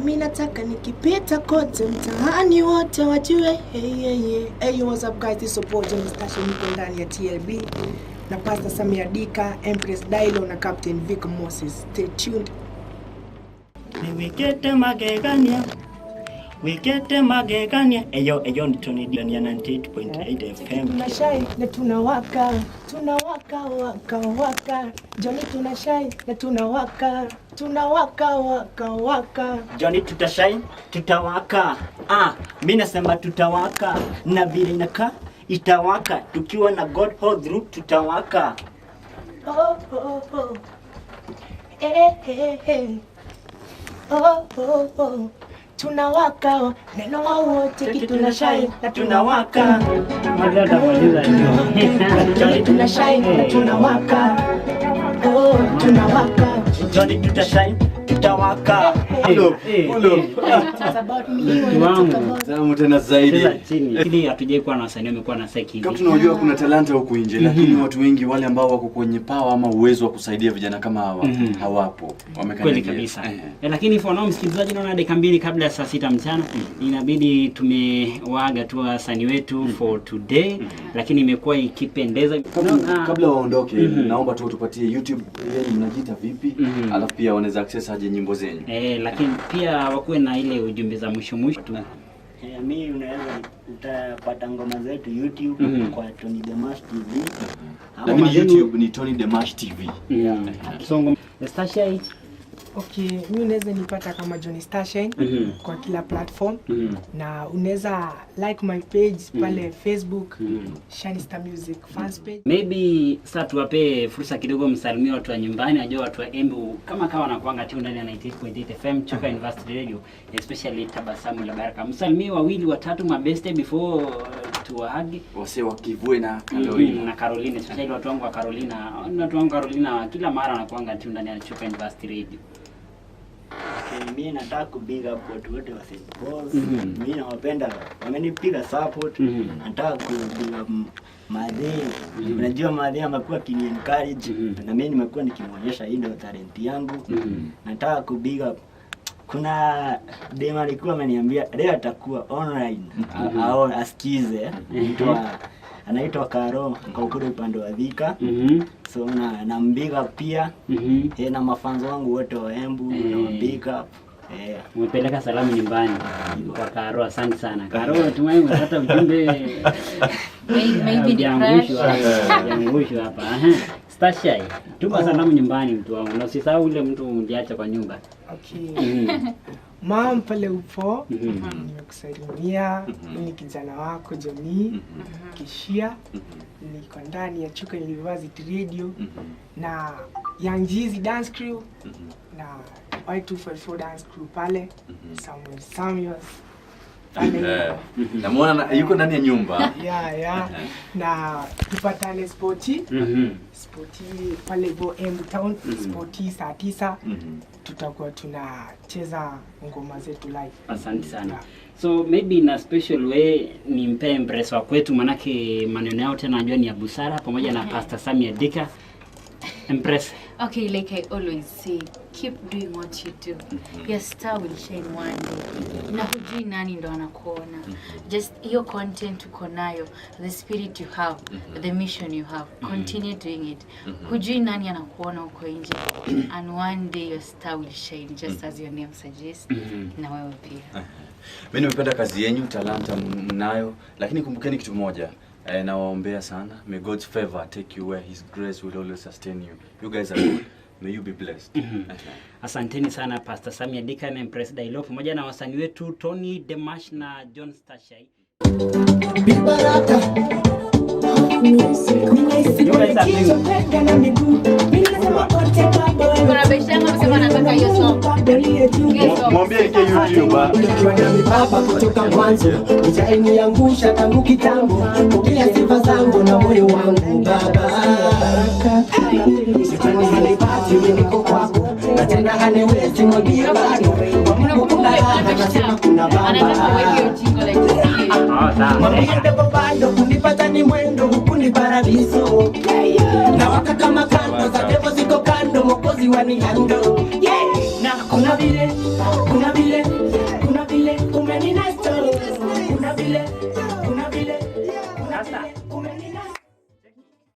Mimi nataka nikipita kote mtaani wote wajue. Hey, what's up guys, this support on station niko ndani ya TLB na Pastor Samia Dika, Empress Dailo na Captain Vic Moses. Stay tuned. Wikete magegania. Eyo ni Tony ndani ya 98.8 FM. Tunashine na tunawaka. Johnny tunashine na tunawaka. Johnny tutashine, tutawaka. Mimi nasema tutawaka. Na vile inakaa itawaka. Tukiwa na God Hold Group tutawaka. Oh. Tunawaka, neno wote kitu tunashine na tunawaka. Madada maliza Johnny tunashine na tunawaka. Tunawaka. Johnny tutashine, tutawaka. Hello. It's about me. Wangu. Zamu tena zaidi. Lakini hatujai kuwa na wasanii wamekuwa na saki hivi. Kama tunajua kuna talanta huko nje, lakini watu wengi wale ambao wako kwenye power ama uwezo wa kusaidia vijana kama hawa hawapo. Wamekaa kweli kabisa. Lakini for now msikilizaji, naona dakika 2 kabla ya saa 6 mchana inabidi tumewaaga tu wasanii wetu for today, lakini imekuwa ikipendeza. Kabla waondoke, naomba tu tupatie YouTube yenu mnajiita vipi? Alafu pia wanaweza access aje nyimbo zenyu. Lakini pia wakuwe na ile ujumbe za mwisho tu. Mimi unaweza utapata ngoma zetu YouTube kwa Tony Demash TV. Lakini YouTube ni Tony Demash TV. Songo Starshine. Okay, mimi unaweza nipata kama Johnny Starshine kwa kila platform na unaweza like my page pale Facebook Shiny Star Music fans page. Maybe sasa tuwape fursa kidogo msalimie watu wa nyumbani, najua watu wa Embu kama wanakuanga tu ndani ya 98.8 FM Chuka University Radio, especially Tabasamu la Baraka. Msalimie wawili watatu mabeste before tuwaage. Wase wa Kivue na Carolina. Na Carolina, especially watu wangu wa Carolina. Watu wangu Carolina kila mara wanakuanga tu ndani ya Chuka University Radio. Mimi nataka kubig up watu wote wa St. Paul's. Mimi nawapenda, wamenipiga support. Nataka kubig up Madhe. Unajua Madhe amekuwa kini encourage na mimi nimekuwa nikimuonyesha hii ndio talent yangu. Nataka kubig up. Kuna dema alikuwa ameniambia leo atakuwa online au asikize. Anaitwa Karo kwa kule upande wa Thika. So na mbiga pia na mafanzo wangu wote wa Embu na mbiga. Umepeleka salamu nyumbani kwa Karo, asante sana. Karo, tumaini umepata ujumbe. Maybe Yangushwa hapa. Starshine, tuma salamu nyumbani mtu wangu. Na usisahau ule mtu uliacha kwa nyumba. Okay. Mom pale upo, nimekusalimia, ni kijana wako Johnny Kishia, niko ndani ya Chuka University Radio na Young Jeezy Dance Crew na Y254 Dance Crew pale, Samuel Namuona yuko ndani ya nyumba. Yeah. Na tupatane Sporty pale Go Embu Town, Sporty saa 9 tutakuwa tunacheza ngoma zetu live. Asante sana. So maybe in a special way ni mpe Empress wa kwetu, manake maneno yao tena najua ni ya busara pamoja na Pastor Samia Dika. Empress. Okay, like I always say, keep doing what you do. Your star will shine one day. Na hujui nani ndo anakuona. Just your content uko nayo, the spirit you have, the mission you have, continue doing it. Hujui nani anakuona uko nje. And one day your star will shine, just as your name suggests. Na wewe pia. Mimi nimependa kazi yenu, talanta mnayo, lakini kumbukeni kitu moja. Nawaombea sana. May God's favor take you where His grace will always sustain you. You guys are good. May you be blessed. Asanteni sana Pastor Samia Dika na Empress Dailo pamoja na wasanii wetu Tony Demash na John Starshine. Bibaraka. Kuna besha msema nataka hiyo song. Mwambie ike YouTube. Baba kutoka mwanzo, nitainiangusha tangu kitambo. Pokea sifa zangu na moyo wangu Baba. Sitani hanipati mimi niko kwako. Na tena haniwezi mwambie bado. Kuna Baba. Anataka wewe hiyo jingle like mwambie bado kunipata ni mwendo huku ni paradiso. Na wakati kama kando za devo ziko kando Mwokozi wanihando. Na kuna vile umenina story, kuna vile